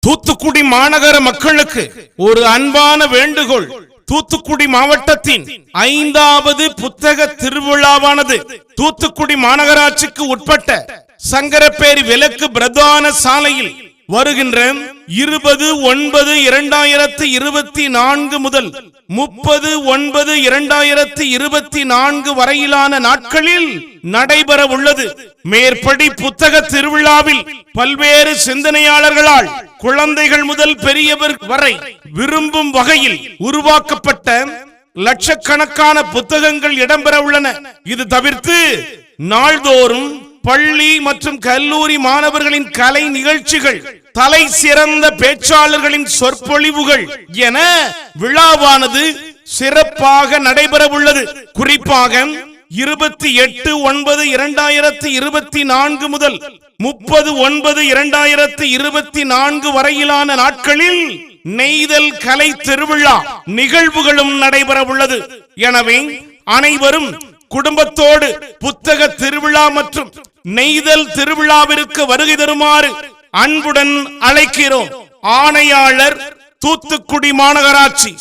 தூத்துக்குடி மாநகர மக்களுக்கு ஒரு அன்பான வேண்டுகோள். தூத்துக்குடி மாவட்டத்தின் 5வது புத்தக திருவிழாவானது தூத்துக்குடி மாநகராட்சிக்கு உட்பட்ட சங்கரப்பேரி விலக்கு பிரதான சாலையில் வருகின்ற 20/9/2024 முதல் 30/9/2024 வரையிலான நாட்களில் நடைபெற உள்ளது. மேற்படி புத்தக திருவிழாவில் பல்வேறு சிந்தனையாளர்களால் குழந்தைகள் முதல் பெரியவர் வரை விரும்பும் வகையில் உருவாக்கப்பட்ட லட்சக்கணக்கான புத்தகங்கள் இடம்பெற உள்ளன. இது தவிர்த்து நாள்தோறும் பள்ளி மற்றும் கல்லூரி மாணவர்களின் கலை நிகழ்ச்சிகள், தலை சிறந்த பேச்சாளர்களின் சொற்பொழிவுகள் என விழாவானது சிறப்பாக நடைபெற உள்ளது. குறிப்பாக 28/9/2024 முதல் 30/9/2024 வரையிலான நாட்களில் நெய்தல் கலை திருவிழா நிகழ்வுகளும் நடைபெற உள்ளது. எனவே அனைவரும் குடும்பத்தோடு புத்தக திருவிழா மற்றும் நெய்தல் திருவிழாவிற்கு வருகை தருமாறு அன்புடன் அழைக்கிறோம். ஆணையாளர், தூத்துக்குடி மாநகராட்சி.